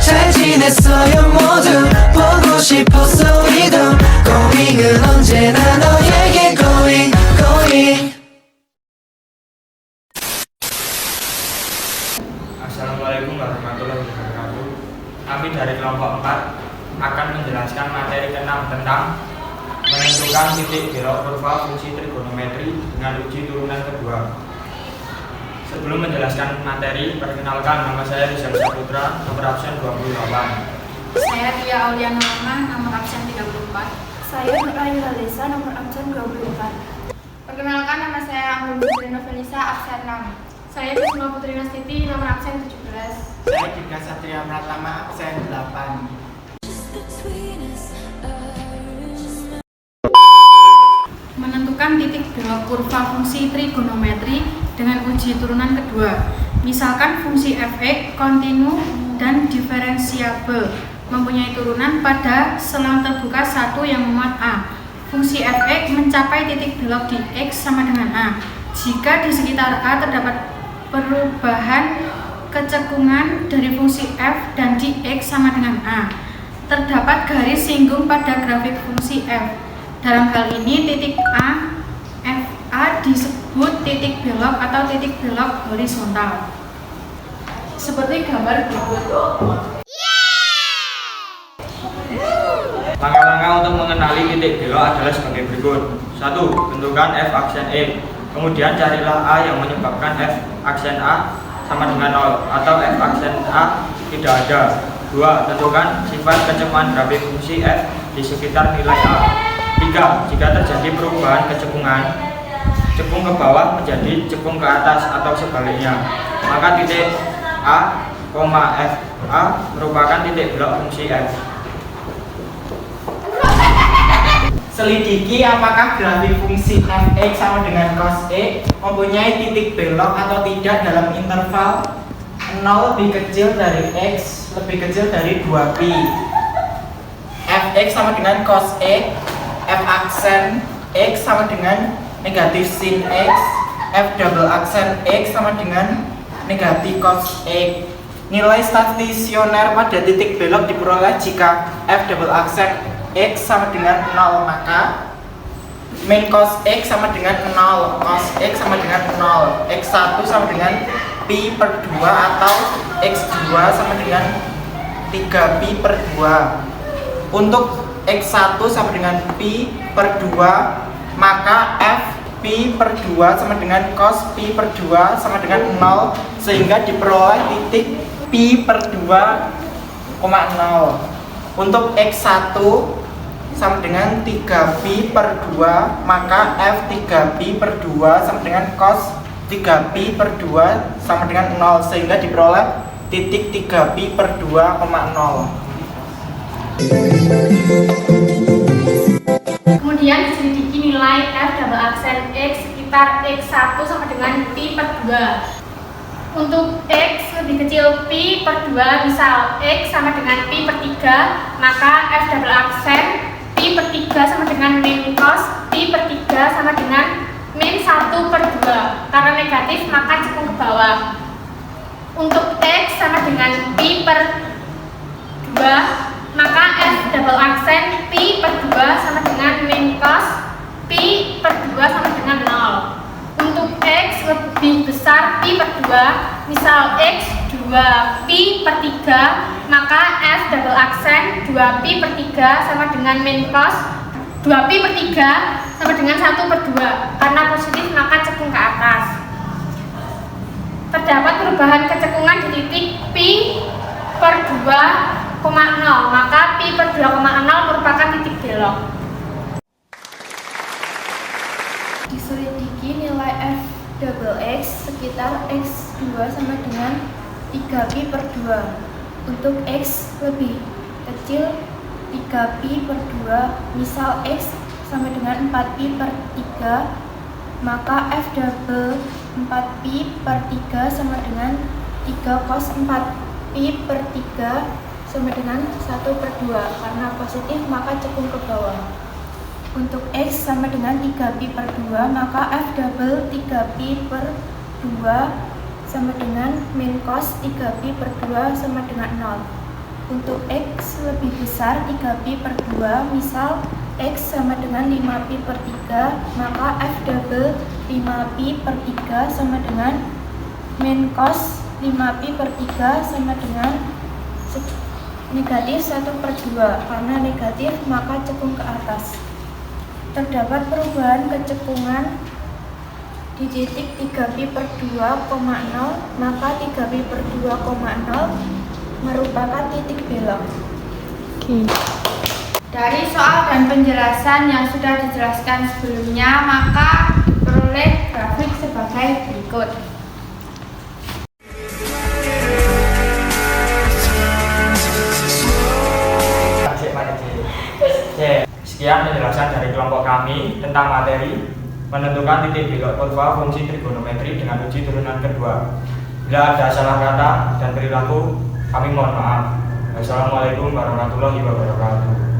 잘 지냈어요 모두 보고 싶었어 우리도 고잉은 언제나 너에게 고잉 Assalamualaikum warahmatullahi wabarakatuh. Kami dari kelompok 4 akan menjelaskan materi ke-6 tentang menentukan titik belok kurva fungsi trigonometri dengan uji turunan kedua. Sebelum menjelaskan materi, perkenalkan, nama saya Rizal Saputra, nomor absen 28. Saya Tia Auliana Lama, nomor absen 34. Saya Nur Ayu Halisa, nomor absen 24. Perkenalkan, nama saya Anggul Putri Novelisa, absen 6. Saya Bisma Putri Nastiti, nomor absen 17. Saya Dika Satria Pratama, absen 8. Menentukan titik belok kurva fungsi trigonometri dengan uji turunan kedua. Misalkan fungsi f(x) kontinu dan diferensiabel mempunyai turunan pada selang terbuka 1 yang memuat a. Fungsi f(x) mencapai titik belok di x sama dengan a. Jika di sekitar a terdapat perubahan kecekungan dari fungsi f dan di x sama dengan a, terdapat garis singgung pada grafik fungsi f. Dalam hal ini titik a, fa disebut titik belok atau titik belok horizontal. Seperti gambar berikut. Langkah-langkah untuk mengenali titik belok adalah sebagai berikut. 1. Tentukan f aksen E. Kemudian carilah a yang menyebabkan f aksen A sama dengan 0 atau f aksen A tidak ada. 2. Tentukan sifat kecekungan grafik fungsi f di sekitar nilai a. 3. Jika terjadi perubahan kecekungan, cekung ke bawah menjadi cekung ke atas atau sebaliknya, maka titik a, fa merupakan titik belok fungsi f. Selidiki apakah grafik fungsi f(x) sama dengan cos e mempunyai titik belok atau tidak dalam interval 0 lebih kecil dari x lebih kecil dari 2pi. f(x) sama dengan cos e, f aksen x sama dengan negatif sin x, f double aksen x sama dengan negatif cos x. Nilai stasioner pada titik belok diperoleh jika f double aksen x sama dengan 0, maka min cos x sama dengan 0, cos x sama dengan 0, x1 sama dengan pi per 2 atau x2 sama dengan 3pi per 2. Untuk x1 sama dengan pi per 2, maka f pi per 2 sama dengan cos pi per 2 sama dengan 0, sehingga diperoleh titik pi per 2,0. Untuk x1 sama dengan 3pi per 2, maka f 3pi per 2 sama dengan cos 3pi per 2 sama dengan 0, sehingga diperoleh titik 3pi per 2,0. Kemudian diselidiki nilai f double aksen x sekitar x1 sama dengan pi per 2. Untuk x lebih kecil pi per 2, misal x sama dengan pi per 3, maka f double aksen pi per 3 sama dengan min cos pi per 3 sama dengan min 1 per 2. Karena negatif maka cekung ke bawah. Untuk x sama dengan pi per 2, maka f double aksen pi per 2 sama dengan min cos pi per 2 sama dengan 0. Untuk x lebih besar pi per 2, misal x 2pi per 3, maka f double aksen 2pi per 3 sama dengan min cos 2pi per 3 sama dengan 1 per 2. Karena positif maka cekung ke atas. Terdapat perubahan kecekungan di titik pi per 2,0, maka pi per 2,0 merupakan titik belok. Diselidiki nilai f double x sekitar x2 sama dengan 3pi per 2. Untuk x lebih kecil 3pi per 2, misal x sama dengan 4pi per 3, maka f double 4pi per 3 sama dengan 3 cos 4pi per 3 sama dengan 1 per 2. Karena positif maka cekung ke bawah. Untuk x sama dengan 3pi per 2, maka f double 3pi per 2 sama dengan min cos 3pi per 2 sama dengan 0. Untuk X lebih besar 3pi per 2, misal X sama dengan 5pi per 3, maka F double 5pi per 3 sama dengan min cos 5pi per 3 sama dengan negatif 1 per 2. Karena negatif maka cekung ke atas. Terdapat perubahan kecekungan di titik 3pi per 2,0, maka 3pi per 2,0 merupakan titik belok. Dari soal dan penjelasan yang sudah dijelaskan sebelumnya, maka diperoleh grafik sebagai berikut. Sekian penjelasan dari kelompok kami tentang materi menentukan titik belok kurva fungsi trigonometri dengan uji turunan kedua. Bila ada salah kata dan perilaku, kami mohon maaf. Wassalamualaikum warahmatullahi wabarakatuh.